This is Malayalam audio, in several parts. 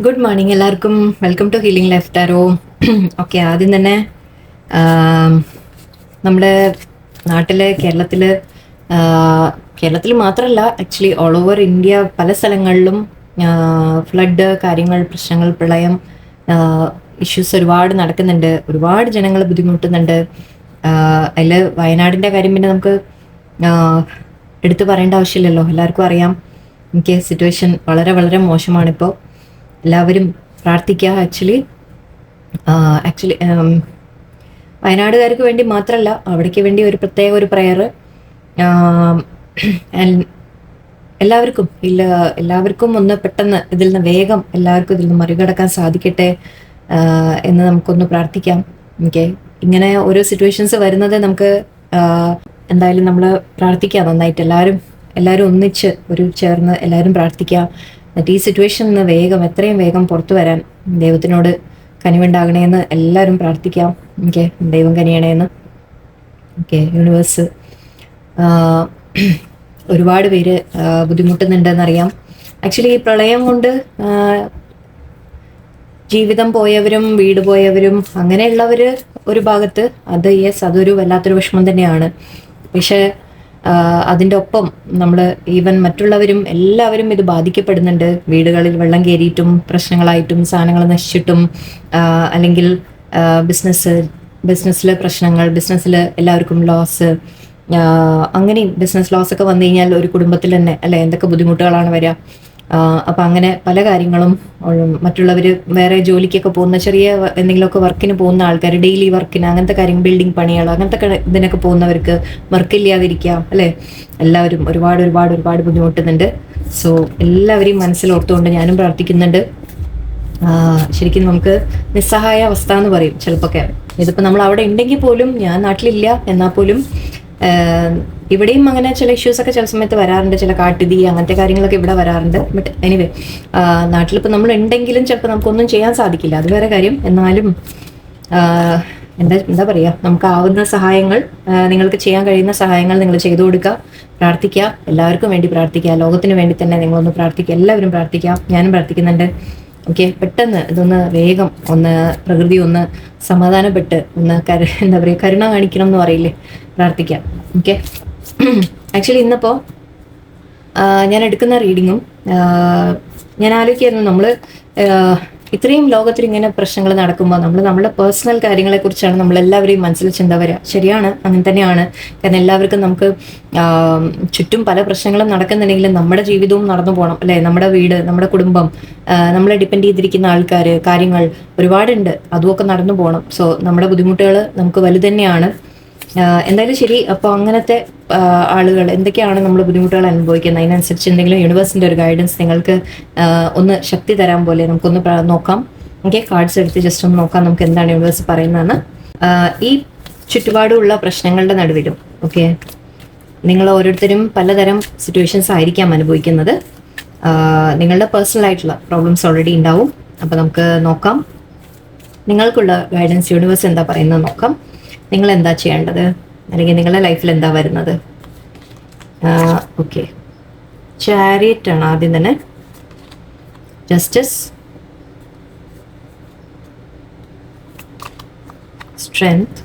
ഗുഡ് മോർണിംഗ് എല്ലാവർക്കും. Welcome to healing life tarot. Okay, ആദ്യം തന്നെ നമ്മുടെ നാട്ടിലെ കേരളത്തിൽ മാത്രമല്ല, ആക്ച്വലി ഓൾ ഓവർ ഇന്ത്യ പല സ്ഥലങ്ങളിലും ഫ്ലഡ് കാര്യങ്ങൾ, പ്രശ്നങ്ങൾ, പ്രളയം ഇഷ്യൂസ് ഒരുപാട് നടക്കുന്നുണ്ട്. ഒരുപാട് ജനങ്ങൾ ബുദ്ധിമുട്ടുന്നുണ്ട്. അതിൽ വയനാടിൻ്റെ കാര്യം പിന്നെ നമുക്ക് എടുത്തു പറയേണ്ട ആവശ്യമില്ലല്ലോ, എല്ലാവർക്കും അറിയാം. എനിക്ക് സിറ്റുവേഷൻ വളരെ വളരെ മോശമാണിപ്പോൾ. എല്ലാവരും പ്രാർത്ഥിക്കുക. ആക്ച്വലി വയനാടുകാർക്ക് വേണ്ടി മാത്രമല്ല, അവിടേക്ക് വേണ്ടി ഒരു പ്രത്യേക ഒരു പ്രയർ എല്ലാവർക്കും ഒന്ന് പെട്ടെന്ന് ഇതിൽ നിന്ന് വേഗം എല്ലാവർക്കും ഇതിൽ നിന്ന് മറികടക്കാൻ സാധിക്കട്ടെ എന്ന് നമുക്കൊന്ന് പ്രാർത്ഥിക്കാം. ഓക്കെ, ഇങ്ങനെ ഓരോ സിറ്റുവേഷൻസ് വരുന്നത് നമുക്ക് എന്തായാലും നമ്മൾ പ്രാർത്ഥിക്കാം നന്നായിട്ട്. എല്ലാവരും ഒന്നിച്ച് ചേർന്ന് എല്ലാവരും പ്രാർത്ഥിക്കാം. എന്നിട്ട് ഈ സിറ്റുവേഷനിൽ നിന്ന് എത്രയും വേഗം പുറത്തു വരാൻ ദൈവത്തിനോട് കനിവുണ്ടാകണേന്ന് എല്ലാവരും പ്രാർത്ഥിക്കാം. ഓക്കെ, ദൈവം കനിയണേന്ന്. ഓക്കെ, യൂണിവേഴ്സ് ഒരുപാട് പേര് ബുദ്ധിമുട്ടുന്നുണ്ടെന്നറിയാം. ആക്ച്വലി ഈ പ്രളയം കൊണ്ട് ജീവിതം പോയവരും വീട് പോയവരും അങ്ങനെയുള്ളവർ ഒരു ഭാഗത്ത്, അതൊരു വല്ലാത്തൊരു വിഷമം തന്നെയാണ്. പക്ഷേ അതിൻ്റെ ഒപ്പം നമ്മൾ ഈവൻ മറ്റുള്ളവരും എല്ലാവരും ഇത് ബാധിക്കപ്പെടുന്നുണ്ട്. വീടുകളിൽ വെള്ളം കയറിയിട്ടും പ്രശ്നങ്ങളായിട്ടും സാധനങ്ങൾ നശിച്ചിട്ടും അല്ലെങ്കിൽ ബിസിനസ്സിലെ പ്രശ്നങ്ങൾ, ബിസിനസ്സിൽ എല്ലാവർക്കും ലോസ്, അങ്ങനെയും ബിസിനസ് ലോസ് ഒക്കെ വന്നു കഴിഞ്ഞാൽ ഒരു കുടുംബത്തിൽ തന്നെ അല്ലെ എന്തൊക്കെ ബുദ്ധിമുട്ടുകളാണ് വരിക. അപ്പം അങ്ങനെ പല കാര്യങ്ങളും, മറ്റുള്ളവർ വേറെ ജോലിക്കൊക്കെ പോകുന്ന ചെറിയ എന്തെങ്കിലുമൊക്കെ വർക്കിന് പോകുന്ന ആൾക്കാർ, ഡെയിലി വർക്കിന് അങ്ങനത്തെ കാര്യം, ബിൽഡിംഗ് പണികൾ അങ്ങനത്തെ ഇതിനൊക്കെ പോകുന്നവർക്ക് വർക്കില്ലാതിരിക്കാം അല്ലേ. എല്ലാവരും ഒരുപാട് ബുദ്ധിമുട്ടുന്നുണ്ട്. സോ എല്ലാവരെയും മനസ്സിലോർത്തുകൊണ്ട് ഞാനും പ്രാർത്ഥിക്കുന്നുണ്ട്. ശരിക്കും നമുക്ക് നിസ്സഹായ അവസ്ഥ എന്ന് പറയും ചിലപ്പോഴൊക്കെ. ഇതിപ്പോൾ നമ്മൾ അവിടെ ഉണ്ടെങ്കിൽ പോലും, ഞാൻ നാട്ടിലില്ല എന്നാൽ പോലും ഇവിടെയും അങ്ങനെ ചില ഇഷ്യൂസ് ഒക്കെ ചില സമയത്ത് വരാറുണ്ട്. ചില കാട്ടുതീ അങ്ങനത്തെ കാര്യങ്ങളൊക്കെ ഇവിടെ വരാറുണ്ട്. ബട്ട് എനിവേ, നാട്ടിലിപ്പോൾ നമ്മൾ ഉണ്ടെങ്കിലും ചിലപ്പോൾ നമുക്കൊന്നും ചെയ്യാൻ സാധിക്കില്ല, അത് വേറെ കാര്യം. എന്നാലും എന്താ പറയുക, നമുക്കാവുന്ന സഹായങ്ങൾ, നിങ്ങൾക്ക് ചെയ്യാൻ കഴിയുന്ന സഹായങ്ങൾ നിങ്ങൾ ചെയ്തു കൊടുക്കുക, പ്രാർത്ഥിക്കുക, എല്ലാവർക്കും വേണ്ടി പ്രാർത്ഥിക്കുക, ലോകത്തിന് വേണ്ടി തന്നെ നിങ്ങളൊന്ന് പ്രാർത്ഥിക്കുക, എല്ലാവരും പ്രാർത്ഥിക്കുക. ഞാനും പ്രാർത്ഥിക്കുന്നുണ്ട്. ഓക്കെ, പെട്ടെന്ന് ഇതൊന്ന് വേഗം പ്രകൃതി ഒന്ന് സമാധാനപ്പെട്ട് എന്താ പറയുക, കരുണ കാണിക്കണം എന്ന് പറയില്ലേ, പ്രാർത്ഥിക്കാം. ഓക്കെ, ആക്ച്വലി ഇന്നിപ്പോൾ ഞാൻ എടുക്കുന്ന റീഡിങ്ങും ഞാൻ ആലോചിക്കായിരുന്നു, നമ്മൾ ഇത്രയും ലോകത്തിൽ ഇങ്ങനെ പ്രശ്നങ്ങൾ നടക്കുമ്പോൾ നമ്മുടെ പേഴ്സണൽ കാര്യങ്ങളെക്കുറിച്ചാണ് നമ്മളെല്ലാവരെയും മനസ്സിൽ ചിന്ത വരിക. ശരിയാണ്, അങ്ങനെ തന്നെയാണ്. കാരണം എല്ലാവർക്കും നമുക്ക് ചുറ്റും പല പ്രശ്നങ്ങളും നടക്കുന്നുണ്ടെങ്കിലും നമ്മുടെ ജീവിതവും നടന്നു പോകണം അല്ലേ. നമ്മുടെ വീട്, നമ്മുടെ കുടുംബം, നമ്മളെ ഡിപ്പെൻഡ് ചെയ്തിരിക്കുന്ന ആൾക്കാർ, കാര്യങ്ങൾ ഒരുപാടുണ്ട്, അതുമൊക്കെ നടന്നു പോകണം. സോ നമ്മുടെ ബുദ്ധിമുട്ടുകൾ നമുക്ക് വലുത് തന്നെയാണ്. എന്തായാലും ശരി. അപ്പോൾ അങ്ങനത്തെ ആളുകൾ എന്തൊക്കെയാണ് നമ്മൾ ബുദ്ധിമുട്ടുകൾ അനുഭവിക്കുന്നത്, അതിനനുസരിച്ച് എന്തെങ്കിലും യൂണിവേഴ്സിൻ്റെ ഒരു ഗൈഡൻസ് നിങ്ങൾക്ക് ഒന്ന് ശക്തി തരാൻ പോലെ നമുക്കൊന്ന് നോക്കാം. ഓക്കെ, കാർഡ്സ് എടുത്ത് ജസ്റ്റ് ഒന്ന് നോക്കാം നമുക്ക് എന്താണ് യൂണിവേഴ്സ് പറയുന്നതെന്ന്. ഈ ചുറ്റുപാടുള്ള പ്രശ്നങ്ങളുടെ നടുവിലും ഓക്കെ, നിങ്ങൾ ഓരോരുത്തരും പലതരം സിറ്റുവേഷൻസ് ആയിരിക്കാം അനുഭവിക്കുന്നത്. നിങ്ങളുടെ പേഴ്സണൽ ആയിട്ടുള്ള പ്രോബ്ലംസ് ഓൾറെഡി ഉണ്ടാവും. അപ്പോൾ നമുക്ക് നോക്കാം നിങ്ങൾക്കുള്ള ഗൈഡൻസ് യൂണിവേഴ്സ് എന്താ പറയുന്നത് നോക്കാം. നിങ്ങൾ എന്താ ചെയ്യേണ്ടത്, അല്ലെങ്കിൽ നിങ്ങളുടെ ലൈഫിൽ എന്താ വരുന്നത്. ഓക്കെ, ചാരിയറ്റ് ആണ് ആദ്യം തന്നെ. Justice, strength,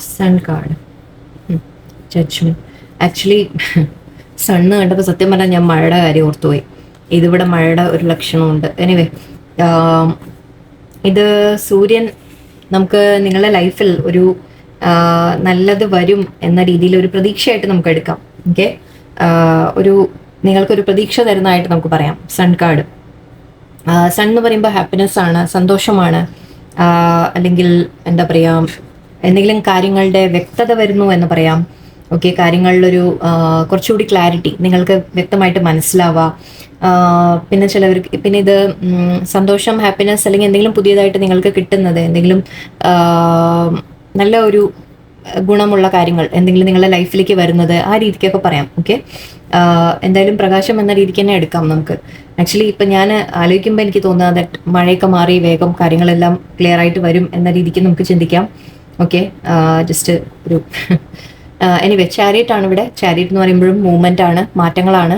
sun card, judgment. Actually sun കണ്ടപ്പോൾ സത്യം പറഞ്ഞാൽ ഞാൻ മഴയുടെ കാര്യം ഓർത്തുപോയി. ഇതിവിടെ മഴയുടെ ഒരു ലക്ഷണമുണ്ട്. എനിവേ, ഇത് സൂര്യൻ നമുക്ക് നിങ്ങളുടെ ലൈഫിൽ ഒരു നല്ലത് വരും എന്ന രീതിയിൽ ഒരു പ്രതീക്ഷയായിട്ട് നമുക്ക് എടുക്കാം. ഓക്കെ, നിങ്ങൾക്കൊരു പ്രതീക്ഷ തരുന്നതായിട്ട് നമുക്ക് പറയാം. സൺ കാർഡ്, സൺ എന്ന് പറയുമ്പോൾ ഹാപ്പിനെസ് ആണ്, സന്തോഷമാണ്, അല്ലെങ്കിൽ എന്താ പറയുക, എന്തെങ്കിലും കാര്യങ്ങളുടെ വ്യക്തത വരുന്നു എന്ന് പറയാം. ഓക്കെ, കാര്യങ്ങളിലൊരു കുറച്ചുകൂടി ക്ലാരിറ്റി നിങ്ങൾക്ക് വ്യക്തമായിട്ട് മനസ്സിലാവുക. പിന്നെ ഇത് സന്തോഷം, ഹാപ്പിനെസ്, അല്ലെങ്കിൽ എന്തെങ്കിലും പുതിയതായിട്ട് നിങ്ങൾക്ക് കിട്ടുന്നത്, എന്തെങ്കിലും നല്ല ഒരു ഗുണമുള്ള കാര്യങ്ങൾ എന്തെങ്കിലും നിങ്ങളുടെ ലൈഫിലേക്ക് വരുന്നത്, ആ രീതിക്കൊക്കെ പറയാം. ഓക്കെ, എന്തായാലും പ്രകാശം എന്ന രീതിക്ക് തന്നെ എടുക്കാം നമുക്ക്. ആക്ച്വലി ഇപ്പം ഞാൻ ആലോചിക്കുമ്പോൾ എനിക്ക് തോന്നുന്നത് മഴയൊക്കെ മാറി വേഗം കാര്യങ്ങളെല്ലാം ക്ലിയർ ആയിട്ട് വരും എന്ന രീതിക്ക് നമുക്ക് ചിന്തിക്കാം. ഓക്കെ, ജസ്റ്റ് ഒരു എനിവേ ചാരിയറ്റ് ആണ് ഇവിടെ. ചാരിയറ്റ് എന്ന് പറയുമ്പോഴും മൂവ്മെന്റ് ആണ്, മാറ്റങ്ങളാണ്,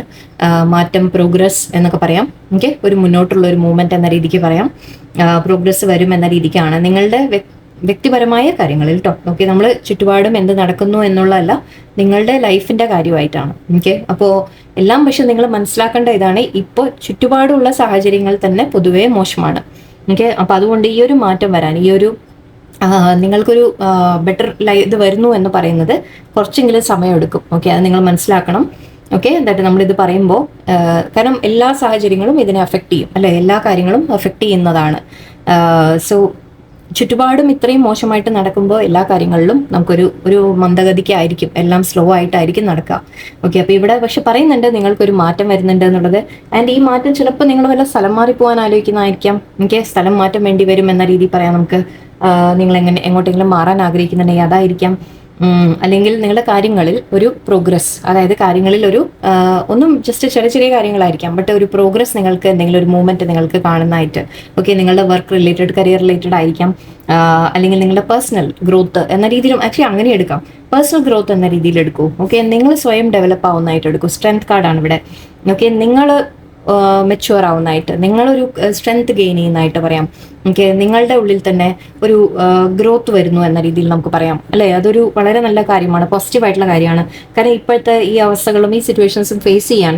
മാറ്റം, പ്രോഗ്രസ് എന്നൊക്കെ പറയാം. ഓക്കെ, ഒരു മുന്നോട്ടുള്ള ഒരു മൂവ്മെന്റ് എന്ന രീതിക്ക് പറയാം. പ്രോഗ്രസ് വരും എന്ന രീതിക്കാണ് നിങ്ങളുടെ വ്യക്തിപരമായ കാര്യങ്ങളിൽ കേട്ടോ. ഓക്കെ, നമ്മൾ ചുറ്റുപാടും എന്ത് നടക്കുന്നു എന്നുള്ളതല്ല, നിങ്ങളുടെ ലൈഫിന്റെ കാര്യമായിട്ടാണ്. ഓക്കെ, അപ്പോൾ എല്ലാം പക്ഷെ നിങ്ങൾ മനസ്സിലാക്കേണ്ട ഇതാണ്, ഇപ്പോൾ ചുറ്റുപാടുള്ള സാഹചര്യങ്ങൾ തന്നെ പൊതുവേ മോശമാണ്. ഓക്കെ, അപ്പോൾ അതുകൊണ്ട് ഈ ഒരു മാറ്റം വരാൻ, ഈ ഒരു നിങ്ങൾക്കൊരു ബെറ്റർ ഇത് വരുന്നു എന്ന് പറയുന്നത് കുറച്ചെങ്കിലും സമയമെടുക്കും. ഓക്കെ, അത് നിങ്ങൾ മനസ്സിലാക്കണം. ഓക്കെ, എന്തായിട്ട് നമ്മളിത് പറയുമ്പോൾ, കാരണം എല്ലാ സാഹചര്യങ്ങളും ഇതിനെ അഫക്റ്റ് ചെയ്യും അല്ലെ, എല്ലാ കാര്യങ്ങളും അഫക്റ്റ് ചെയ്യുന്നതാണ്. സോ ചുറ്റുപാടും ഇത്രയും മോശമായിട്ട് നടക്കുമ്പോൾ എല്ലാ കാര്യങ്ങളിലും ഒരു മന്ദഗതിക്കായിരിക്കും, എല്ലാം സ്ലോ ആയിട്ടായിരിക്കും നടക്കുക. ഓക്കെ, അപ്പോൾ ഇവിടെ പക്ഷെ പറയുന്നുണ്ട് നിങ്ങൾക്കൊരു മാറ്റം വരുന്നുണ്ട് എന്നുള്ളത്. ആൻഡ് ഈ മാറ്റം ചിലപ്പോൾ നിങ്ങൾ വല്ല സ്ഥലം മാറി പോകാൻ ആലോചിക്കുന്നതായിരിക്കാം. എനിക്ക് സ്ഥലം മാറ്റം വേണ്ടി വരും എന്ന രീതിയിൽ പറയാം നമുക്ക്. നിങ്ങൾ എങ്ങോട്ടെങ്കിലും മാറാൻ ആഗ്രഹിക്കുന്നുണ്ടെങ്കിൽ അതായിരിക്കാം. അല്ലെങ്കിൽ നിങ്ങളുടെ കാര്യങ്ങളിൽ ഒരു പ്രോഗ്രസ്, അതായത് കാര്യങ്ങളിൽ ഒരു ഒന്നും ജസ്റ്റ് ചെറിയ ചെറിയ കാര്യങ്ങളായിരിക്കാം, ബട്ട് ഒരു പ്രോഗ്രസ് നിങ്ങൾക്ക് എന്തെങ്കിലും ഒരു മൂവ്മെന്റ് നിങ്ങൾക്ക് കാണുന്നതായിട്ട്. ഓക്കെ, നിങ്ങളുടെ വർക്ക് റിലേറ്റഡ്, കരിയർ റിലേറ്റഡ് ആയിരിക്കാം, അല്ലെങ്കിൽ നിങ്ങളുടെ പേഴ്സണൽ ഗ്രോത്ത് എന്ന രീതിയിലും ആക്ച്വലി അങ്ങനെ എടുക്കാം. പേഴ്സണൽ ഗ്രോത്ത് എന്ന രീതിയിൽ എടുക്കൂ. ഓക്കെ, നിങ്ങൾ സ്വയം ഡെവലപ്പ് ആവുന്നതായിട്ട് എടുക്കൂ. സ്ട്രെങ്ത് കാർഡാണ് ഇവിടെ. ഓക്കെ, നിങ്ങൾ മെച്യൂർ ആവുന്നതായിട്ട്, നിങ്ങളൊരു സ്ട്രെങ്ത് ഗെയിൻ ചെയ്യുന്നതായിട്ട് പറയാം. ഓക്കെ, നിങ്ങളുടെ ഉള്ളിൽ തന്നെ ഒരു ഗ്രോത്ത് വരുന്നു എന്ന രീതിയിൽ നമുക്ക് പറയാം അല്ലേ. അതൊരു വളരെ നല്ല കാര്യമാണ്, പോസിറ്റീവായിട്ടുള്ള കാര്യമാണ്. കാരണം ഇപ്പോഴത്തെ ഈ അവസ്ഥകളും ഈ സിറ്റുവേഷൻസും ഫേസ് ചെയ്യാൻ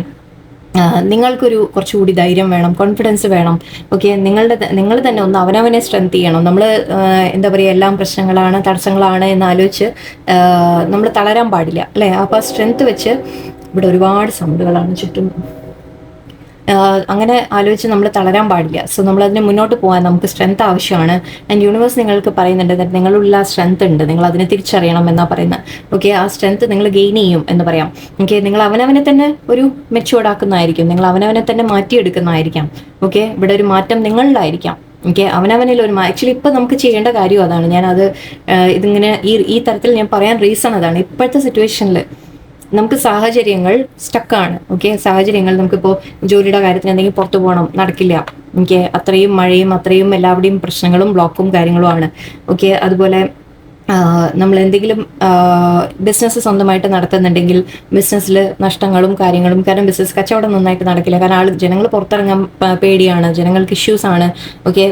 നിങ്ങൾക്കൊരു കുറച്ചുകൂടി ധൈര്യം വേണം, കോൺഫിഡൻസ് വേണം. ഓക്കെ, നിങ്ങൾ തന്നെ ഒന്ന് അവനവനെ സ്ട്രെങ്ത് ചെയ്യണം. നമ്മൾ എന്താ പറയുക, എല്ലാം പ്രശ്നങ്ങളാണ്, തടസ്സങ്ങളാണ് എന്ന് ആലോചിച്ച് നമ്മൾ തളരാൻ പാടില്ല അല്ലേ. അപ്പോൾ ആ സ്ട്രെങ്ത് വെച്ച്, ഇവിടെ ഒരുപാട് സൗണ്ടുകളാണ് ചുറ്റും, അങ്ങനെ ആലോചിച്ച് നമ്മൾ തളരാൻ പാടില്ല. സോ നമ്മളതിനെ മുന്നോട്ട് പോകാൻ നമുക്ക് സ്ട്രെങ്ത് ആവശ്യമാണ്. ആൻഡ് യൂണിവേഴ്സ് നിങ്ങൾക്ക് പറയുന്നുണ്ട് നിങ്ങളുള്ള സ്ട്രെങ്ത് ഉണ്ട്, നിങ്ങൾ അതിനെ തിരിച്ചറിയണം എന്നാണ് പറയുന്നത്. ഓക്കെ, ആ സ്ട്രെങ്ത് നിങ്ങൾ ഗെയിൻ ചെയ്യും എന്ന് പറയാം. ഓക്കെ, നിങ്ങൾ അവനവനെ തന്നെ ഒരു മെച്യൂർഡ് ആക്കുന്നതായിരിക്കും, നിങ്ങൾ അവനവനെ തന്നെ മാറ്റിയെടുക്കുന്നതായിരിക്കാം. ഓക്കെ, ഇവിടെ ഒരു മാറ്റം നിങ്ങളിലായിരിക്കാം. ഓക്കെ, അവനവനിൽ ഒരു ആക്ച്വലി ഇപ്പം നമുക്ക് ചെയ്യേണ്ട കാര്യം അതാണ്. ഞാനത് ഇതിങ്ങനെ ഈ തരത്തിൽ ഞാൻ പറയാൻ റീസൺ അതാണ്. ഇപ്പോഴത്തെ സിറ്റുവേഷനിൽ നമുക്ക് സാഹചര്യങ്ങൾ സ്റ്റക്കാണ്. ഓക്കെ, സാഹചര്യങ്ങൾ നമുക്കിപ്പോൾ ജോലിയുടെ കാര്യത്തിന് എന്തെങ്കിലും പുറത്തു പോകണം, നടക്കില്ല. ഓക്കെ, അത്രയും മഴയും അത്രയും എല്ലാവരുടെയും പ്രശ്നങ്ങളും ബ്ലോക്കും കാര്യങ്ങളും ആണ്. ഓക്കെ, അതുപോലെ നമ്മൾ എന്തെങ്കിലും ബിസിനസ് സ്വന്തമായിട്ട് നടത്തുന്നുണ്ടെങ്കിൽ ബിസിനസ്സിൽ നഷ്ടങ്ങളും കാര്യങ്ങളും, കാരണം ബിസിനസ് കച്ചവടം നന്നായിട്ട് നടക്കില്ല. കാരണം ജനങ്ങൾ പുറത്തിറങ്ങാൻ പേടിയാണ്, ജനങ്ങൾക്ക് ഇഷ്യൂസ് ആണ്. ഓക്കെ,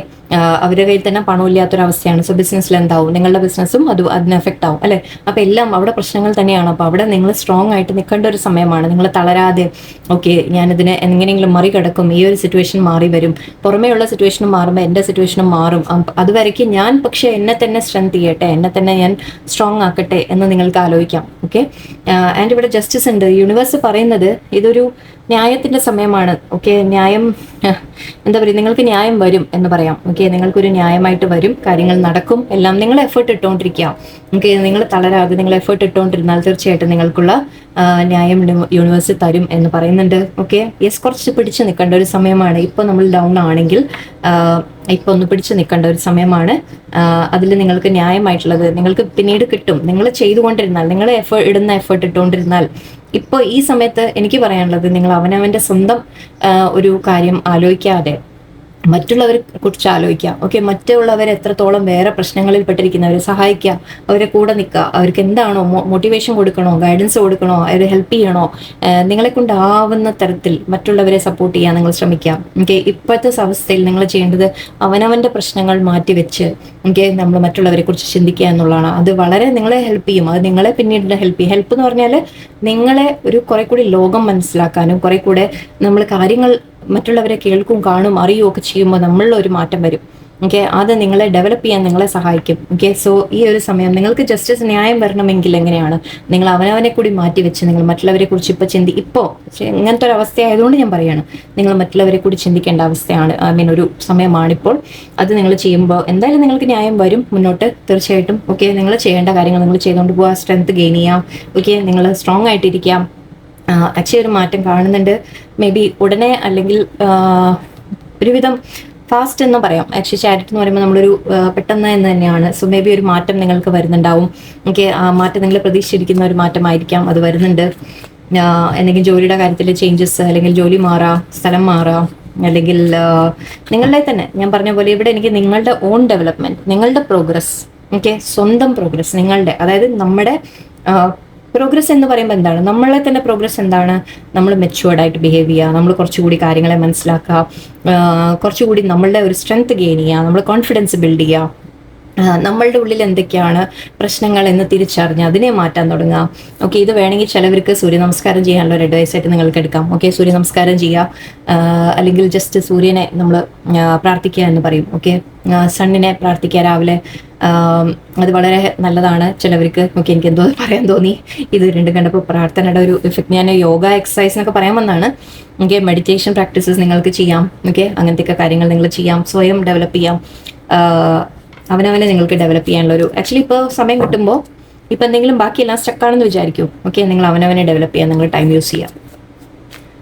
അവരുടെ കയ്യിൽ തന്നെ പണമില്ലാത്തൊരവസ്ഥയാണ്. സോ ബിസിനസ്സിൽ എന്താവും, നിങ്ങളുടെ ബിസിനസ്സും അതിന് എഫക്റ്റ് ആവും അല്ലേ. അപ്പോൾ എല്ലാം അവിടെ പ്രശ്നങ്ങൾ തന്നെയാണ്. അപ്പോൾ അവിടെ നിങ്ങൾ സ്ട്രോങ് ആയിട്ട് നിൽക്കേണ്ട ഒരു സമയമാണ്. നിങ്ങൾ തളരാതെ, ഓക്കെ ഞാനിതിനെ എങ്ങനെയെങ്കിലും മറികടക്കും, ഈ ഒരു സിറ്റുവേഷൻ മാറി വരും, പുറമേയുള്ള സിറ്റുവേഷനും മാറുമ്പോൾ എൻ്റെ സിറ്റുവേഷനും മാറും. അതുവരയ്ക്ക് ഞാൻ പക്ഷേ എന്നെ തന്നെ സ്ട്രെങ്ത് ചെയ്യട്ടെ, എന്നെ തന്നെ ഞാൻ സ്ട്രോങ് ആക്കട്ടെ എന്ന് നിങ്ങൾക്ക് ആലോചിക്കാം. ഓക്കെ, ആൻഡ് ഇവിടെ ജസ്റ്റിസ് ഉണ്ട്. യൂണിവേഴ്സ് പറയുന്നത് ഇതൊരു ന്യായത്തിന്റെ സമയമാണ്. ഓക്കെ, ന്യായം എന്താ പറയുക, നിങ്ങൾക്ക് ന്യായം വരും എന്ന് പറയാം. ഓക്കെ, നിങ്ങൾക്കൊരു ന്യായമായിട്ട് വരും, കാര്യങ്ങൾ നടക്കും, എല്ലാം നിങ്ങൾ എഫേർട്ട് ഇട്ടുകൊണ്ടിരിക്കുക. ഓക്കെ, നിങ്ങൾ തളരാതെ നിങ്ങൾ എഫേർട്ട് ഇട്ടുകൊണ്ടിരുന്നാൽ തീർച്ചയായിട്ടും നിങ്ങൾക്കുള്ള ന്യായം യൂണിവേഴ്സ് തരും എന്ന് പറയുന്നുണ്ട്. ഓക്കെ, യെസ്, കുറച്ച് പിടിച്ചു നിൽക്കേണ്ട ഒരു സമയമാണ്. ഇപ്പോൾ നമ്മൾ ഡൗൺ ആണെങ്കിൽ ഇപ്പോൾ ഒന്ന് പിടിച്ചു നിൽക്കേണ്ട ഒരു സമയമാണ്. അതിൽ നിങ്ങൾക്ക് ന്യായമായിട്ടുള്ളത് നിങ്ങൾക്ക് പിന്നീട് കിട്ടും. നിങ്ങൾ ചെയ്തുകൊണ്ടിരുന്നാൽ, നിങ്ങൾ ഇടുന്ന എഫേർട്ട് ഇട്ടുകൊണ്ടിരുന്നാൽ. ഇപ്പോൾ ഈ സമയത്ത് എനിക്ക് പറയാനുള്ളത്, നിങ്ങൾ അവനവൻ്റെ സ്വന്തം ഒരു കാര്യം ആലോചിക്കാതെ മറ്റുള്ളവരെ കുറിച്ച് ആലോചിക്കുക. ഓക്കെ, മറ്റുള്ളവരെ എത്രത്തോളം വേറെ പ്രശ്നങ്ങളിൽ പെട്ടിരിക്കുന്നവരെ സഹായിക്കുക, അവരെ കൂടെ നിൽക്കുക, അവർക്ക് എന്താണോ മോട്ടിവേഷൻ കൊടുക്കണോ, ഗൈഡൻസ് കൊടുക്കണോ, അവരെ ഹെൽപ്പ് ചെയ്യണോ, നിങ്ങളെ കൊണ്ടാവുന്ന തരത്തിൽ മറ്റുള്ളവരെ സപ്പോർട്ട് ചെയ്യാൻ നിങ്ങൾ ശ്രമിക്കുക. ഓക്കെ, ഇപ്പോഴത്തെ അവസ്ഥയിൽ നിങ്ങൾ ചെയ്യേണ്ടത് അവനവൻ്റെ പ്രശ്നങ്ങൾ മാറ്റിവെച്ച് ഓക്കെ നമ്മൾ മറ്റുള്ളവരെ കുറിച്ച് ചിന്തിക്കുക എന്നുള്ളതാണ്. അത് വളരെ നിങ്ങളെ ഹെൽപ്പ് ചെയ്യും. അത് നിങ്ങളെ പിന്നീട് ഹെൽപ്പ് ചെയ്യും. ഹെൽപ്പ് എന്ന് പറഞ്ഞാൽ നിങ്ങളെ ഒരു കുറെ കൂടി ലോകം മനസ്സിലാക്കാനും കുറെ കൂടെ നമ്മൾ കാര്യങ്ങൾ മറ്റുള്ളവരെ കേൾക്കും, കാണും, അറിയുകയും ഒക്കെ ചെയ്യുമ്പോൾ നമ്മളിൽ ഒരു മാറ്റം വരും. ഓക്കെ, അത് നിങ്ങളെ ഡെവലപ്പ് ചെയ്യാൻ നിങ്ങളെ സഹായിക്കും. ഓക്കെ, സോ ഈ ഒരു സമയം നിങ്ങൾക്ക് ജസ്റ്റിസ് ന്യായം വരണമെങ്കിൽ എങ്ങനെയാണ്, നിങ്ങൾ അവനവനെ കൂടി മാറ്റിവെച്ച് നിങ്ങൾ മറ്റുള്ളവരെ കുറിച്ച് ഇപ്പോൾ ഇങ്ങനത്തെ ഒരു അവസ്ഥ ആയതുകൊണ്ട് ഞാൻ പറയുകയാണ്, നിങ്ങൾ മറ്റുള്ളവരെ കൂടി ചിന്തിക്കേണ്ട അവസ്ഥയാണ്, ഒരു സമയമാണിപ്പോൾ. അത് നിങ്ങൾ ചെയ്യുമ്പോൾ എന്തായാലും നിങ്ങൾക്ക് ന്യായം വരും മുന്നോട്ട് തീർച്ചയായിട്ടും. ഓക്കെ, നിങ്ങൾ ചെയ്യേണ്ട കാര്യങ്ങൾ നിങ്ങൾ ചെയ്തുകൊണ്ട് പോവുക, സ്ട്രെങ്ത് ഗെയിൻ ചെയ്യാം. ഓക്കെ, നിങ്ങൾ സ്ട്രോങ് ആയിട്ടിരിക്കാം. ആക്ച്വലി ഒരു മാറ്റം കാണുന്നുണ്ട്. മേ ബി ഉടനെ അല്ലെങ്കിൽ ഒരുവിധം ഫാസ്റ്റ് എന്ന് പറയാം. ആക്ച്വലി ചാരിറ്റി എന്ന് പറയുമ്പോൾ നമ്മളൊരു പെട്ടെന്ന് എന്ന് തന്നെയാണ്. സോ മേ ബി ഒരു മാറ്റം നിങ്ങൾക്ക് വരുന്നുണ്ടാവും. ഓക്കെ, ആ മാറ്റം നിങ്ങൾ പ്രതീക്ഷിച്ചിരിക്കുന്ന ഒരു മാറ്റമായിരിക്കാം, അത് വരുന്നുണ്ട്. എന്തെങ്കിലും ജോലിയുടെ കാര്യത്തിൽ ചേഞ്ചസ്, അല്ലെങ്കിൽ ജോലി മാറാം, സ്ഥലം മാറാം, അല്ലെങ്കിൽ നിങ്ങളുടെ തന്നെ ഞാൻ പറഞ്ഞ പോലെ ഇവിടെ എനിക്ക് നിങ്ങളുടെ ഓൺ ഡെവലപ്മെന്റ്, നിങ്ങളുടെ പ്രോഗ്രസ്, ഓക്കെ സ്വന്തം പ്രോഗ്രസ് നിങ്ങളുടെ, അതായത് നമ്മുടെ പ്രോഗ്രസ് എന്ന് പറയുമ്പോൾ എന്താണ്, നമ്മളെ തന്നെ പ്രോഗ്രസ് എന്താണ്, നമ്മൾ മെച്യൂർഡായിട്ട് ബിഹേവ് ചെയ്യുക, നമ്മൾ കുറച്ചുകൂടി കാര്യങ്ങളെ മനസ്സിലാക്കുക, കുറച്ചുകൂടി നമ്മളുടെ ഒരു സ്ട്രെങ്ത് ഗെയിൻ ചെയ്യുക, നമ്മൾ കോൺഫിഡൻസ് ബിൽഡ് ചെയ്യുക, നമ്മളുടെ ഉള്ളിൽ എന്തൊക്കെയാണ് പ്രശ്നങ്ങൾ എന്ന് തിരിച്ചറിഞ്ഞ് അതിനെ മാറ്റാൻ തുടങ്ങുക. ഓക്കെ, ഇത് വേണമെങ്കിൽ ചിലവർക്ക് സൂര്യ നമസ്കാരം ചെയ്യാനുള്ള ഒരു അഡ്വൈസ് ആയിട്ട് നിങ്ങൾക്ക് എടുക്കാം. ഓക്കെ, സൂര്യ നമസ്കാരം ചെയ്യുക, അല്ലെങ്കിൽ ജസ്റ്റ് സൂര്യനെ നമ്മൾ പ്രാർത്ഥിക്കുക എന്ന് പറയും. ഓക്കെ, സണ്ണിനെ പ്രാർത്ഥിക്കുക രാവിലെ, അത് വളരെ നല്ലതാണ് ചിലവർക്ക്. ഓക്കെ, എനിക്ക് എന്തോ പറയാൻ തോന്നി ഇത് രണ്ടും കണ്ടപ്പോൾ, പ്രാർത്ഥനയുടെ ഒരു ഇഫക്റ്റ്. ഞാൻ യോഗ എക്സസൈസ് എന്നൊക്കെ പറയാൻ വന്നാണ്. ഓക്കെ, മെഡിറ്റേഷൻ പ്രാക്ടീസസ് നിങ്ങൾക്ക് ചെയ്യാം. ഓക്കെ, അങ്ങനത്തെയൊക്കെ കാര്യങ്ങൾ നിങ്ങൾ ചെയ്യാം, സ്വയം ഡെവലപ്പ് ചെയ്യാം, അവനവനെ നിങ്ങൾക്ക് ഡെവലപ്പ് ചെയ്യാനുള്ള ആക്ച്വലി ഇപ്പോൾ സമയം കിട്ടുമ്പോൾ ഇപ്പം എന്തെങ്കിലും ബാക്കിയെല്ലാം സ്റ്റക്കാണെന്ന് വിചാരിക്കും. ഓക്കെ, നിങ്ങൾ അവനവനെ ഡെവലപ്പ് ചെയ്യാൻ നിങ്ങൾ ടൈം യൂസ് ചെയ്യാം.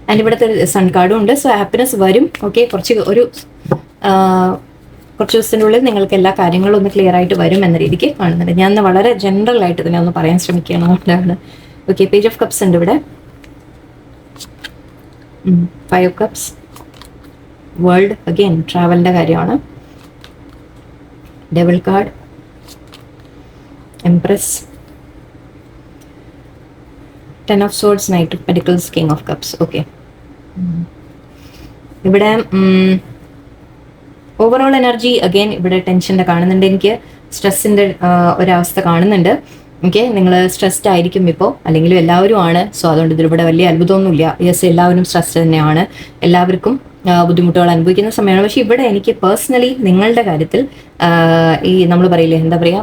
ആൻഡ് ഇവിടുത്തെ സൺ കാർഡും ഉണ്ട്. സോ ഹാപ്പിനെസ് വരും. ഓക്കെ, കുറച്ച് ദിവസത്തിൻ്റെ ഉള്ളിൽ നിങ്ങൾക്ക് എല്ലാ കാര്യങ്ങളും ഒന്ന് ക്ലിയർ ആയിട്ട് വരും എന്ന രീതിക്ക് കാണുന്നുണ്ട്. ഞാൻ വളരെ ജനറൽ ആയിട്ട് ഇതിനെ ഒന്ന് പറയാൻ ശ്രമിക്കുകയാണ്, അതുകൊണ്ടാണ്. ഓക്കെ, പേജ് ഓഫ് കപ്സ് ഉണ്ട് ഇവിടെ, 5 ഓഫ് കപ്സ്, വേൾഡ്, അഗെയിൻ ട്രാവലിൻ്റെ കാര്യമാണ്, devil card, empress, 10 of swords, knight of pentacles, king of cups. Okay, ഇവിടെ ഓവറോൾ എനർജി അഗെയിൻ ഇവിടെ ടെൻഷൻ്റെ കാണുന്നുണ്ട്, എനിക്ക് സ്ട്രെസ്സിൻ്റെ ഒരവസ്ഥ കാണുന്നുണ്ട്. ഓക്കെ, നിങ്ങൾ സ്ട്രെസ്ഡ് ആയിരിക്കും ഇപ്പോൾ, അല്ലെങ്കിലും എല്ലാവരും ആണ്. സോ അതുകൊണ്ട് ഇതിലിവിടെ വലിയ അത്ഭുതമൊന്നുമില്ല. യെസ്, എല്ലാവരും സ്ട്രെസ്ഡ് തന്നെയാണ്, എല്ലാവർക്കും ബുദ്ധിമുട്ടുകൾ അനുഭവിക്കുന്ന സമയമാണ്. പക്ഷെ ഇവിടെ എനിക്ക് പേഴ്സണലി നിങ്ങളുടെ കാര്യത്തിൽ ഈ നമ്മൾ പറയില്ലേ, എന്താ പറയുക,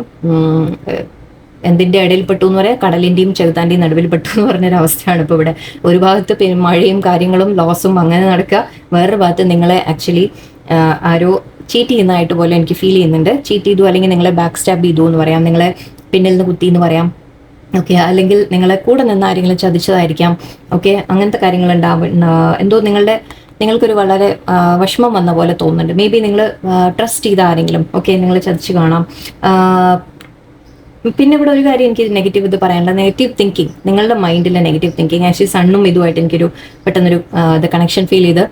എന്തിൻ്റെ ഇടയിൽ പെട്ടു എന്ന് പറയാം, കടലിൻ്റെയും ചെറുതാൻ്റെയും നടുവിൽ പെട്ടു എന്ന് പറഞ്ഞൊരവസ്ഥയാണ് ഇപ്പോൾ ഇവിടെ. ഒരു ഭാഗത്ത് മഴയും കാര്യങ്ങളും ലോസും അങ്ങനെ നടക്കുക, വേറൊരു ഭാഗത്ത് നിങ്ങളെ ആക്ച്വലി ആരോ ചീറ്റ് ചെയ്യുന്നതായിട്ട് പോലെ എനിക്ക് ഫീൽ ചെയ്യുന്നുണ്ട്. ചീറ്റ് ചെയ്തു, അല്ലെങ്കിൽ നിങ്ങളെ ബാക്ക് സ്റ്റാബ് ചെയ്തു എന്ന് പറയാം, നിങ്ങളെ പിന്നിൽ നിന്ന് കുത്തി എന്ന് പറയാം. ഓക്കെ, അല്ലെങ്കിൽ നിങ്ങളെ കൂടെ നിന്ന് ആരെങ്കിലും ചതിച്ചതായിരിക്കാം. ഓക്കെ, അങ്ങനത്തെ കാര്യങ്ങൾ എന്തോ നിങ്ങൾക്കൊരു വളരെ വിഷമം വന്ന പോലെ തോന്നുന്നുണ്ട്. മേ ബി നിങ്ങൾ ട്രസ്റ്റ് ചെയ്ത ആരെങ്കിലും ഓക്കെ നിങ്ങൾ ചതിച്ച് കാണാം. പിന്നെ ഇവിടെ ഒരു കാര്യം എനിക്ക് നെഗറ്റീവ് ഇത് പറയാനുള്ള, നെഗറ്റീവ് തിങ്കിങ്, നിങ്ങളുടെ മൈൻഡിലെ നെഗറ്റീവ് തിങ്കിങ്. ആക്ച്വലി സണ്ണും ഇതുമായിട്ട് എനിക്കൊരു പെട്ടെന്നൊരു ഇത് കണക്ഷൻ ഫീൽ ചെയ്ത്,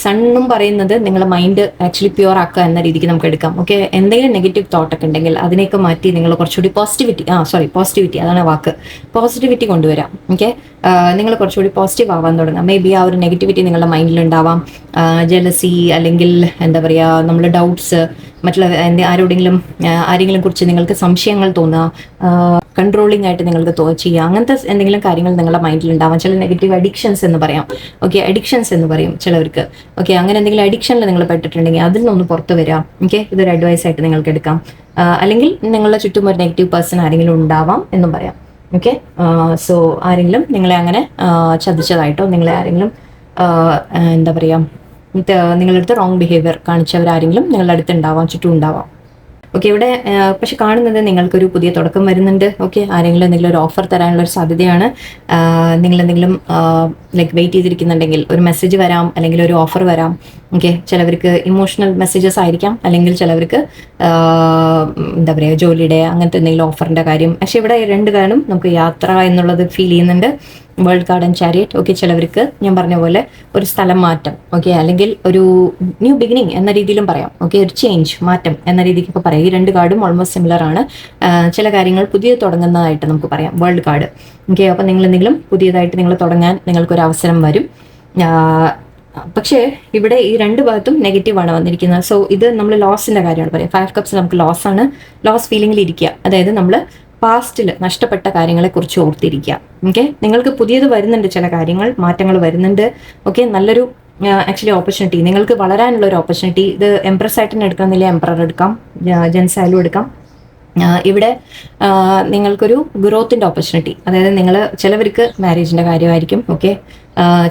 സണ്ണും പറയുന്നത് നിങ്ങളുടെ മൈൻഡ് ആക്ച്വലി പ്യുവർ ആക്കുക എന്ന രീതിക്ക് നമുക്ക് എടുക്കാം. ഓക്കെ, എന്തെങ്കിലും നെഗറ്റീവ് തോട്ടൊക്കെ ഉണ്ടെങ്കിൽ അതിനെയൊക്കെ മാറ്റി നിങ്ങൾ കുറച്ചുകൂടി പോസിറ്റിവിറ്റി അതാണ് വാക്ക്, പോസിറ്റിവിറ്റി കൊണ്ടുവരാം. ഓക്കെ, നിങ്ങൾ കുറച്ചുകൂടി പോസിറ്റീവ് ആവാൻ തുടങ്ങാം. മേ ബി ആ ഒരു നെഗറ്റിവിറ്റി നിങ്ങളുടെ മൈൻഡിൽ ഉണ്ടാവാം. ജലസി, അല്ലെങ്കിൽ എന്താ പറയുക, നമ്മുടെ ഡൗട്ട്സ്, മറ്റുള്ള ആരെങ്കിലും കുറിച്ച് നിങ്ങൾക്ക് സംശയങ്ങൾ തോന്നുക, കൺട്രോളിംഗ് ആയിട്ട് നിങ്ങൾക്ക് ചെയ്യുക, അങ്ങനത്തെ എന്തെങ്കിലും കാര്യങ്ങൾ നിങ്ങളുടെ മൈൻഡിൽ ഉണ്ടാവാം. ചില നെഗറ്റീവ് അഡിക്ഷൻസ് എന്ന് പറയാം. ഓക്കെ, അഡിക്ഷൻസ് എന്ന് പറയും ചിലവർക്ക്. ഓക്കെ, അങ്ങനെ എന്തെങ്കിലും അഡിക്ഷനിൽ നിങ്ങൾ പെട്ടിട്ടുണ്ടെങ്കിൽ അതിൽ നിന്നൊന്ന് പുറത്ത് വരാം. ഓക്കെ, ഇതൊരു അഡ്വൈസ് ആയിട്ട് നിങ്ങൾക്ക് എടുക്കാം. അല്ലെങ്കിൽ നിങ്ങളുടെ ചുറ്റും ഒരു നെഗറ്റീവ് പേഴ്സൺ ആരെങ്കിലും ഉണ്ടാവാം എന്നും പറയാം. ഓക്കെ, സോ ആരെങ്കിലും നിങ്ങളെ അങ്ങനെ ചതിച്ചതായിട്ടോ, നിങ്ങളെ ആരെങ്കിലും എന്താ പറയുക, നിങ്ങളുടെ അടുത്ത് റോങ് ബിഹേവിയർ കാണിച്ചവരാരെങ്കിലും നിങ്ങളുടെ അടുത്ത് ഉണ്ടാവാം, ചുറ്റും ഉണ്ടാവാം. ഓക്കെ, ഇവിടെ പക്ഷെ കാണുന്നത് നിങ്ങൾക്കൊരു പുതിയ തുടക്കം വരുന്നുണ്ട്. ഓക്കെ, ആരെങ്കിലും എന്തെങ്കിലും ഒരു ഓഫർ തരാനുള്ള ഒരു സാധ്യതയാണ്. നിങ്ങളെന്തെങ്കിലും ലൈക്ക് വെയിറ്റ് ചെയ്തിരിക്കുന്നുണ്ടെങ്കിൽ ഒരു മെസ്സേജ് വരാം, അല്ലെങ്കിൽ ഒരു ഓഫർ വരാം. ഓക്കെ, ചിലവർക്ക് ഇമോഷണൽ മെസ്സേജസ് ആയിരിക്കാം, അല്ലെങ്കിൽ ചിലവർക്ക് എന്താ പറയുക, ജോലിയുടെ അങ്ങനത്തെ എന്തെങ്കിലും ഓഫറിൻ്റെ കാര്യം. പക്ഷെ ഇവിടെ രണ്ട് കാര്യം നമുക്ക് യാത്ര എന്നുള്ളത് ഫീൽ ചെയ്യുന്നുണ്ട്. World card and chariot. Okay, ചിലവർക്ക് ഞാൻ പറഞ്ഞ പോലെ ഒരു സ്ഥലം മാറ്റം, ഓക്കെ, അല്ലെങ്കിൽ ഒരു ന്യൂ ബിഗിനിങ് എന്ന രീതിയിലും പറയാം. ഓക്കെ, ഒരു ചേഞ്ച്, മാറ്റം എന്ന രീതിക്കൊക്കെ പറയാം. ഈ രണ്ട് കാർഡും ഓൾമോസ്റ്റ് സിമിലർ ആണ്. ചില കാര്യങ്ങൾ പുതിയ തുടങ്ങുന്നതായിട്ട് നമുക്ക് പറയാം വേൾഡ് കാർഡ്. ഓക്കെ, അപ്പോൾ നിങ്ങൾ എന്തെങ്കിലും പുതിയതായിട്ട് നിങ്ങൾ തുടങ്ങാൻ നിങ്ങൾക്കൊരു അവസരം വരും. പക്ഷേ ഇവിടെ ഈ രണ്ട് ഭാഗത്തും നെഗറ്റീവാണ് വന്നിരിക്കുന്നത്. സോ ഇത് നമ്മൾ ലോസിൻ്റെ കാര്യമാണ് പറയാം. 5 കപ്സ് നമുക്ക് ലോസാണ്, ലോസ് ഫീലിംഗിൽ ഇരിക്കുക. അതായത് നമ്മൾ പാസ്റ്റിൽ നഷ്ടപ്പെട്ട കാര്യങ്ങളെക്കുറിച്ച് ഓർത്തിരിക്കുക. ഓക്കെ, നിങ്ങൾക്ക് പുതിയത് വരുന്നുണ്ട്, ചില കാര്യങ്ങൾ മാറ്റങ്ങൾ വരുന്നുണ്ട്. ഓക്കെ, നല്ലൊരു ആക്ച്വലി ഓപ്പർച്യൂണിറ്റി, നിങ്ങൾക്ക് വളരാനുള്ള ഒരു ഓപ്പർച്യൂണിറ്റി. ഇത് എംപ്രസ് ആയിട്ട് തന്നെ എടുക്കണമെന്നില്ല, എംപ്രർ എടുക്കാം, ജെൻസ് ആയാലും എടുക്കാം. ഇവിടെ നിങ്ങൾക്കൊരു ഗ്രോത്തിൻ്റെ ഓപ്പർച്യൂണിറ്റി, അതായത് നിങ്ങൾ ചിലവർക്ക് മാരേജിൻ്റെ കാര്യമായിരിക്കും. ഓക്കെ,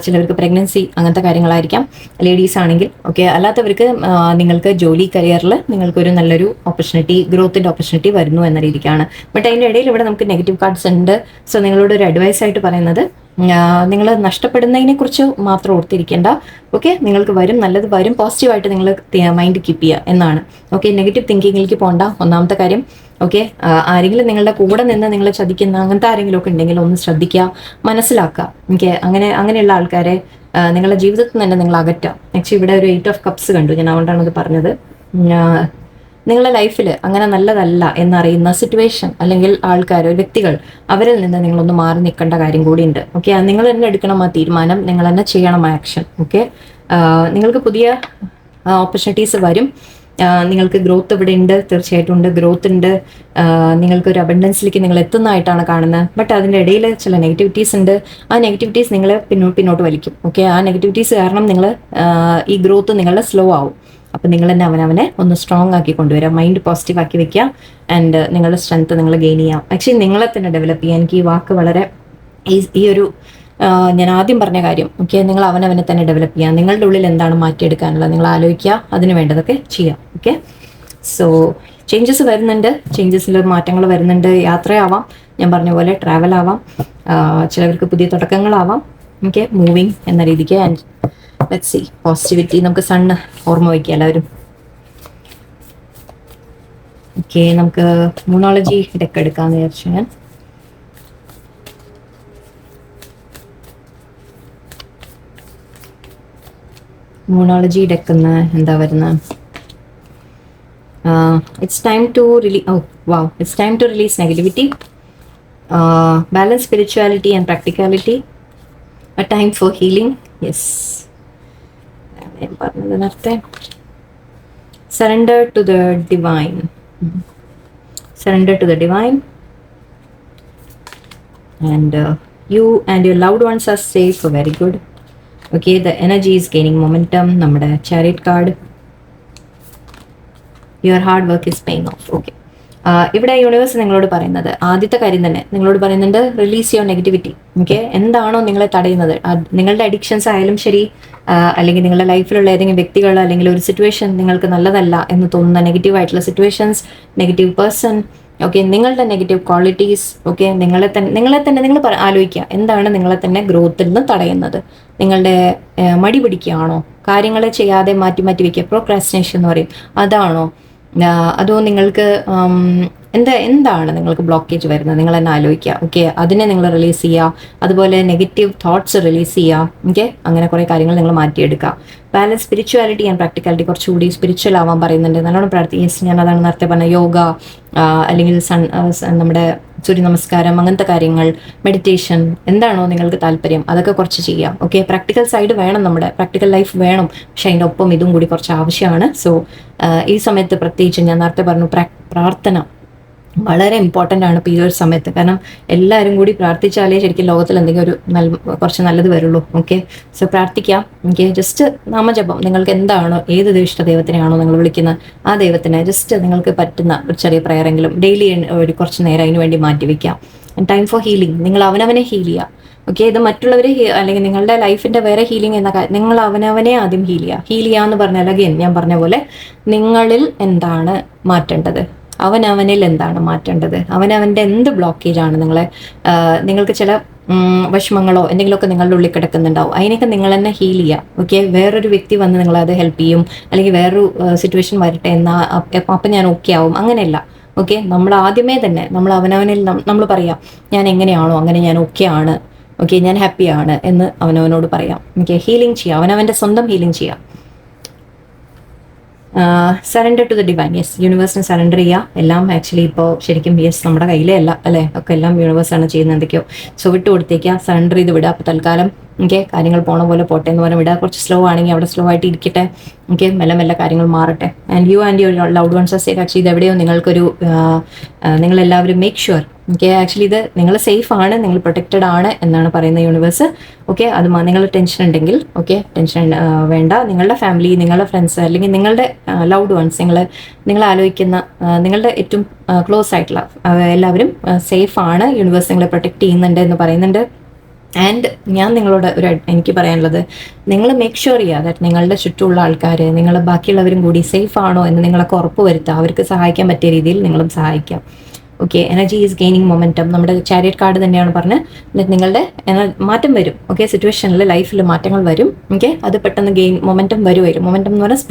ചിലവർക്ക് പ്രഗ്നൻസി അങ്ങനത്തെ കാര്യങ്ങളായിരിക്കാം ലേഡീസ് ആണെങ്കിൽ. ഓക്കെ, അല്ലാത്തവർക്ക് നിങ്ങൾക്ക് ജോലി കരിയറിൽ നിങ്ങൾക്കൊരു നല്ലൊരു ഓപ്പർച്യൂണിറ്റി, ഗ്രോത്തിൻ്റെ ഓപ്പർച്യൂണിറ്റി വരുന്നു എന്ന രീതിക്കാണ്. ബട്ട് അതിൻ്റെ ഇടയിൽ ഇവിടെ നമുക്ക് നെഗറ്റീവ് കാർഡ്സ് ഉണ്ട്. സോ നിങ്ങളോട് ഒരു അഡ്വൈസ് ആയിട്ട് പറയുന്നത്, നിങ്ങൾ നഷ്ടപ്പെടുന്നതിനെ കുറിച്ച് മാത്രം ഓർത്തിരിക്കേണ്ട. ഓക്കെ, നിങ്ങൾക്ക് വരും, നല്ലത് വരും, പോസിറ്റീവായിട്ട് നിങ്ങൾ മൈൻഡ് കീപ്പ് ചെയ്യുക എന്നാണ്. ഓക്കെ, നെഗറ്റീവ് തിങ്കിങ്ങിലേക്ക് പോകണ്ട, ഒന്നാമത്തെ കാര്യം. ഓക്കെ, ആരെങ്കിലും നിങ്ങളുടെ കൂടെ നിന്ന് നിങ്ങളെ ചതിക്കുന്ന അങ്ങനത്തെ ആരെങ്കിലും ഒക്കെ ഉണ്ടെങ്കിൽ ഒന്ന് ശ്രദ്ധിക്കുക, മനസ്സിലാക്കുക. ഓക്കെ, അങ്ങനെയുള്ള ആൾക്കാരെ നിങ്ങളുടെ ജീവിതത്തിൽ തന്നെ നിങ്ങൾ അകറ്റുക. ആക്ച്വലി ഇവിടെ ഒരു 8 ഓഫ് കപ്സ് കണ്ടു ഞാൻ, അതുകൊണ്ടാണ് ഇത് പറഞ്ഞത്. നിങ്ങളുടെ ലൈഫിൽ അങ്ങനെ നല്ലതല്ല എന്നറിയുന്ന സിറ്റുവേഷൻ അല്ലെങ്കിൽ ആൾക്കാർ, വ്യക്തികൾ, അവരിൽ നിന്ന് നിങ്ങളൊന്ന് മാറി നിൽക്കേണ്ട കാര്യം കൂടിയുണ്ട്. ഓക്കെ, നിങ്ങൾ തന്നെ എടുക്കണം ആ തീരുമാനം, നിങ്ങൾ തന്നെ ചെയ്യണം ആ ആക്ഷൻ. ഓക്കെ, നിങ്ങൾക്ക് പുതിയ ഓപ്പർച്യൂണിറ്റീസ് വരും. നിങ്ങൾക്ക് ഗ്രോത്ത് ഇവിടെ ഉണ്ട്, തീർച്ചയായിട്ടും ഉണ്ട്, ഗ്രോത്ത് ഉണ്ട്. നിങ്ങൾക്കൊരു അബണ്ടൻസിലേക്ക് നിങ്ങൾ എത്തുന്നതായിട്ടാണ് കാണുന്നത്. ബട്ട് അതിൻ്റെ ഇടയിൽ ചില നെഗറ്റിവിറ്റീസ് ഉണ്ട്. ആ നെഗറ്റിവിറ്റീസ് നിങ്ങളെ പിന്നോട്ട് വലിക്കും. ഓക്കെ, ആ നെഗറ്റിവിറ്റീസ് കാരണം നിങ്ങൾ ഈ ഗ്രോത്ത് നിങ്ങളുടെ സ്ലോ ആവും. അപ്പം നിങ്ങൾ തന്നെ അവനവനെ ഒന്ന് സ്ട്രോങ് ആക്കി കൊണ്ടുവരാം, മൈൻഡ് പോസിറ്റീവ് ആക്കി വെക്കുക. ആൻഡ് നിങ്ങളുടെ സ്ട്രെങ്ത് നിങ്ങൾ ഗെയിൻ ചെയ്യാം. ആക്ച്വലി നിങ്ങളെ തന്നെ ഡെവലപ്പ് ചെയ്യാൻ, എനിക്ക് ഈ വാക്ക് വളരെ ഈ ഒരു ഞാൻ ആദ്യം പറഞ്ഞ കാര്യം. ഓക്കെ, നിങ്ങൾ അവനവനെ തന്നെ ഡെവലപ്പ് ചെയ്യുക. നിങ്ങളുടെ ഉള്ളിൽ എന്താണ് മാറ്റിയെടുക്കാനുള്ളത് നിങ്ങൾ ആലോചിക്കുക, അതിന് വേണ്ടതൊക്കെ ചെയ്യാം. ഓക്കെ, സോ ചേഞ്ചസ് വരുന്നുണ്ട്, ചേഞ്ചസിൽ മാറ്റങ്ങൾ വരുന്നുണ്ട്. യാത്രയാവാം, ഞാൻ പറഞ്ഞ പോലെ ട്രാവൽ ആവാം, ചിലവർക്ക് പുതിയ തുടക്കങ്ങളാവാം. ഓക്കെ, മൂവിങ് എന്ന രീതിക്ക്. And let's see positivity. നമുക്ക് സണ്ണ് ഓർമ്മ വയ്ക്കുക എല്ലാവരും. ഓക്കെ, നമുക്ക് മൂണോളജി ഡെക്ക് എടുക്കാമെന്ന് വിചാരിച്ചു ഞാൻ. മൂണോളജി ഡെക്കെന്ന് എന്താ വരുന്നത്? It's time to it's time to release negativity, balance spirituality and practicality, a time for healing. Yes, ഞാൻ പറഞ്ഞത് നേരത്തെ. Surrender to the divine. Surrender to the divine, and you and your loved ones are safe. Very good. Okay, the energy is gaining momentum. നമ്മുടെ chariot card. Your hard work is paying off. Okay, ഇവിടെ യൂണിവേഴ്സ് നിങ്ങളോട് പറയുന്നത് ആദ്യത്തെ കാര്യം തന്നെ നിങ്ങളോട് പറയുന്നുണ്ട്, റിലീസ് യുവർ നെഗറ്റിവിറ്റി. ഓക്കെ, എന്താണോ നിങ്ങളെ തടയുന്നത്, നിങ്ങളുടെ അഡിക്ഷൻസ് ആയാലും ശരി, അല്ലെങ്കിൽ നിങ്ങളുടെ ലൈഫിലുള്ള ഏതെങ്കിലും വ്യക്തികൾ അല്ലെങ്കിൽ ഒരു സിറ്റുവേഷൻ നിങ്ങൾക്ക് നല്ലതല്ല എന്ന് തോന്നുന്ന നെഗറ്റീവ് ആയിട്ടുള്ള സിറ്റുവേഷൻസ്, നെഗറ്റീവ് പേഴ്സൺ, ഓക്കെ, നിങ്ങളുടെ നെഗറ്റീവ് ക്വാളിറ്റീസ്. ഓക്കെ, നിങ്ങളെ തന്നെ നിങ്ങൾ ആലോചിക്കുക, എന്താണ് നിങ്ങളെ തന്നെ ഗ്രോത്തിൽ നിന്ന് തടയുന്നത്? നിങ്ങളുടെ മടി പിടിക്കുകയാണോ? കാര്യങ്ങളെ ചെയ്യാതെ മാറ്റി വെക്കുക, പ്രോക്രാസ്റ്റിനേഷൻ എന്ന് പറയും, അതാണോ? അതോ നിങ്ങൾക്ക് എന്താണ് നിങ്ങൾക്ക് ബ്ലോക്കേജ് വരുന്നത്? നിങ്ങൾ തന്നെ ആലോചിക്കുക. ഓക്കെ, അതിനെ നിങ്ങൾ റിലീസ് ചെയ്യുക. അതുപോലെ നെഗറ്റീവ് തോട്ട്സ് റിലീസ് ചെയ്യുക. ഓക്കെ, അങ്ങനെ കുറേ കാര്യങ്ങൾ നിങ്ങൾ മാറ്റിയെടുക്കുക. ബാലൻസ് സ്പിരിച്വാലിറ്റി ആൻഡ് പ്രാക്ടിക്കാലിറ്റി, കുറച്ചുകൂടി സ്പിരിച്വൽ ആവാൻ പറയുന്നുണ്ട്. നല്ലോണം പ്രാർത്ഥിക്കുക. ഞാൻ അതാണ് നേരത്തെ പറഞ്ഞ യോഗ, അല്ലെങ്കിൽ നമ്മുടെ സൂര്യ നമസ്കാരം, അങ്ങനത്തെ കാര്യങ്ങൾ, മെഡിറ്റേഷൻ, എന്താണോ നിങ്ങൾക്ക് താല്പര്യം അതൊക്കെ കുറച്ച് ചെയ്യാം. ഓക്കെ, പ്രാക്ടിക്കൽ സൈഡ് വേണം, നമ്മുടെ പ്രാക്ടിക്കൽ ലൈഫ് വേണം, പക്ഷെ അതിൻ്റെ ഒപ്പം ഇതും കൂടി കുറച്ച് ആവശ്യമാണ്. സോ ഈ സമയത്ത് പ്രത്യേകിച്ച് ഞാൻ നേരത്തെ പറഞ്ഞു, പ്രാർത്ഥന വളരെ ഇമ്പോർട്ടൻ്റ് ആണ് ഇപ്പോൾ ഈ ഒരു സമയത്ത്. കാരണം എല്ലാവരും കൂടി പ്രാർത്ഥിച്ചാലേ ശരിക്കും ലോകത്തിൽ എന്തെങ്കിലും ഒരു കുറച്ച് നല്ലത് വരുള്ളൂ. ഓക്കെ, സോ പ്രാർത്ഥിക്കാം. ഓക്കെ, ജസ്റ്റ് നാമജപം, നിങ്ങൾക്ക് എന്താണോ, ഏത് ഇഷ്ട ദൈവത്തിനെയാണോ നിങ്ങൾ വിളിക്കുന്നത് ആ ദൈവത്തിനെ ജസ്റ്റ് നിങ്ങൾക്ക് പറ്റുന്ന ഒരു ചെറിയ പ്രയറെങ്കിലും ഡെയിലി ഒരു കുറച്ച് നേരം അതിന് വേണ്ടി മാറ്റിവെക്കാം. ടൈം ഫോർ ഹീലിംഗ്, നിങ്ങൾ അവനവനെ ഹീൽ ചെയ്യുക. ഓക്കെ, ഇത് മറ്റുള്ളവരെ അല്ലെങ്കിൽ നിങ്ങളുടെ ലൈഫിൻ്റെ വേറെ ഹീലിംഗ് എന്ന കാര്യം, നിങ്ങൾ അവനവനെ ആദ്യം ഹീൽ ചെയ്യുക എന്ന് പറഞ്ഞാൽ അഗൈൻ ഞാൻ പറഞ്ഞ പോലെ നിങ്ങളിൽ എന്താണ് മാറ്റേണ്ടത്, അവനവനിൽ എന്താണ് മാറ്റേണ്ടത്, അവനവൻ്റെ എന്ത് ബ്ലോക്കേജാണ് നിങ്ങൾക്ക് ചില വിഷമങ്ങളോ എന്തെങ്കിലുമൊക്കെ നിങ്ങളുടെ ഉള്ളിൽ കിടക്കുന്നുണ്ടാവും, അതിനൊക്കെ നിങ്ങൾ തന്നെ ഹീൽ ചെയ്യുക. ഓക്കെ, വേറൊരു വ്യക്തി വന്ന് നിങ്ങളത് ഹെൽപ്പ് ചെയ്യും, അല്ലെങ്കിൽ വേറൊരു സിറ്റുവേഷൻ വരട്ടെ എന്നാൽ അപ്പം ഞാൻ ഓക്കെ ആവും, അങ്ങനെയല്ല. ഓക്കെ, നമ്മൾ ആദ്യമേ തന്നെ നമ്മൾ അവനവനിൽ നമ്മൾ പറയാം, ഞാൻ എങ്ങനെയാണോ അങ്ങനെ ഞാൻ ഓക്കെ ആണ്, ഓക്കെ ഞാൻ ഹാപ്പിയാണ് എന്ന് അവനവനോട് പറയാം. ഓക്കെ, ഹീലിംഗ് ചെയ്യാം, അവനവൻ്റെ സ്വന്തം ഹീലിംഗ് ചെയ്യാം. Surrender to the divine. Yes, യൂണിവേഴ്സിന് സറണ്ടർ ചെയ്യുക. എല്ലാം ആക്ച്വലി ഇപ്പോൾ ശരിക്കും യെസ് നമ്മുടെ കയ്യിലേ അല്ല അല്ലേ, ഒക്കെ എല്ലാം യൂണിവേഴ്സാണ് ചെയ്യുന്നത് എന്തൊക്കെയോ. സോ വിട്ട് കൊടുത്തേക്കുക, സറണ്ടർ ചെയ്ത് വിടുക. അപ്പോൾ തൽക്കാലം ഓക്കെ കാര്യങ്ങൾ പോണ പോലെ പോട്ടെ എന്ന് പറഞ്ഞാൽ വിടുക. കുറച്ച് സ്ലോ ആണെങ്കിൽ അവിടെ സ്ലോ ആയിട്ട് ഇരിക്കട്ടെ. ഓക്കെ, മെല്ലെ കാര്യങ്ങൾ മാറട്ടെ. And you loved ones are safe. Actually ഇത് എവിടെയോ നിങ്ങൾക്കൊരു നിങ്ങളെല്ലാവരും മേക്ക് ഷുവർ. ഓക്കെ, ആക്ച്വലി ഇത് നിങ്ങൾ സേഫ് ആണ്, നിങ്ങൾ പ്രൊട്ടക്റ്റഡ് ആണ് എന്നാണ് പറയുന്ന യൂണിവേഴ്സ്. ഓക്കെ, അത് നിങ്ങൾ ടെൻഷൻ ഉണ്ടെങ്കിൽ ഓക്കെ ടെൻഷൻ വേണ്ട. നിങ്ങളുടെ ഫാമിലി, നിങ്ങളുടെ ഫ്രണ്ട്സ്, അല്ലെങ്കിൽ നിങ്ങളുടെ ലവ്ഡ് വൺസ്, നിങ്ങൾ ആലോചിക്കുന്ന നിങ്ങളുടെ ഏറ്റവും ക്ലോസ് ആയിട്ടുള്ള എല്ലാവരും സേഫ് ആണ്. യൂണിവേഴ്സ് നിങ്ങളെ പ്രൊട്ടക്റ്റ് ചെയ്യുന്നുണ്ട് എന്ന് പറയുന്നുണ്ട്. ആൻഡ് ഞാൻ നിങ്ങളോട് എനിക്ക് പറയാനുള്ളത്, നിങ്ങൾ മേക്ക് ഷുവർ ചെയ്യുക ദാറ്റ് നിങ്ങളുടെ ചുറ്റുമുള്ള ആൾക്കാർ, നിങ്ങൾ ബാക്കിയുള്ളവരും കൂടി സേഫ് ആണോ എന്ന് നിങ്ങളൊക്കെ ഉറപ്പ് വരുത്തുക. അവർക്ക് സഹായിക്കാൻ പറ്റിയ രീതിയിൽ നിങ്ങളും സഹായിക്കാം. Okay, energy is gaining momentum. നമ്മുടെ ചാരിയറ്റ് കാർഡ് തന്നെയാണ് പറഞ്ഞത്, നിങ്ങളുടെ മാറ്റം വരും. ഓക്കെ, സിറ്റുവേഷനിൽ ലൈഫിൽ മാറ്റങ്ങൾ വരും. ഓക്കെ, അത് പെട്ടെന്ന് മൊമെൻറ്റം വരും. മൊമെൻറ്റം എന്ന് പറഞ്ഞാൽ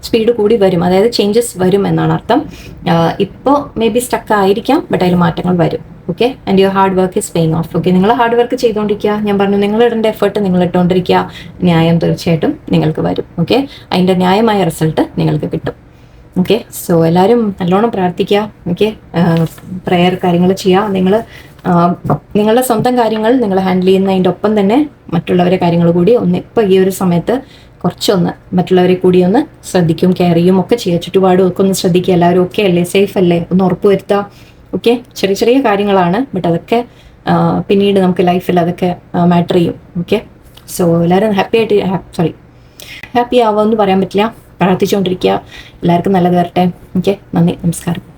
സ്പീഡ് കൂടി വരും, അതായത് ചേഞ്ചസ് വരും എന്നാണ് അർത്ഥം. ഇപ്പോൾ മേ ബി സ്റ്റക്ക് ആയിരിക്കാം, ബട്ട് അതിൽ മാറ്റങ്ങൾ വരും. Okay, and your hard work is paying of. Okay, നിങ്ങൾ ഹാർഡ് വർക്ക് ചെയ്തുകൊണ്ടിരിക്കുക. ഞാൻ പറഞ്ഞു, നിങ്ങളിടേണ്ട എഫേർട്ട് നിങ്ങൾ ഇട്ടുകൊണ്ടിരിക്കുക. ന്യായം തീർച്ചയായിട്ടും നിങ്ങൾക്ക് വരും. ഓക്കെ, അതിൻ്റെ ന്യായമായ റിസൾട്ട് നിങ്ങൾക്ക് കിട്ടും. ഓക്കെ. സോ എല്ലാവരും നല്ലോണം പ്രാർത്ഥിക്കുക. ഓക്കെ. പ്രെയർ കാര്യങ്ങൾ ചെയ്യുക. നിങ്ങളുടെ സ്വന്തം കാര്യങ്ങൾ നിങ്ങൾ ഹാൻഡിൽ ചെയ്യുന്നതിൻ്റെ ഒപ്പം തന്നെ മറ്റുള്ളവരെ കാര്യങ്ങൾ കൂടി ഒന്ന് ഇപ്പോൾ ഈ ഒരു സമയത്ത് കുറച്ചൊന്ന് മറ്റുള്ളവരെ കൂടി ഒന്ന് ശ്രദ്ധിക്കും, കെയർ ചെയ്യും ഒക്കെ ചെയ്യുക. ചുറ്റുപാടും ഒക്കെ ഒന്ന് ശ്രദ്ധിക്കുക. എല്ലാവരും ഓക്കെ അല്ലേ, സേഫ് അല്ലേ, ഒന്ന് ഉറപ്പ് വരുത്തുക. ഓക്കെ. ചെറിയ ചെറിയ കാര്യങ്ങളാണ്, ബട്ട് അതൊക്കെ പിന്നീട് നമുക്ക് ലൈഫിൽ അതൊക്കെ മാറ്റർ ചെയ്യും. ഓക്കെ. സോ എല്ലാവരും ഹാപ്പി ആവുമെന്ന് പറയാൻ പറ്റില്ല. പ്രാർത്ഥിച്ചുകൊണ്ടിരിക്കുക. എല്ലാവർക്കും നല്ലത് വരട്ടെ. ഓക്കെ. നന്ദി, നമസ്കാരം.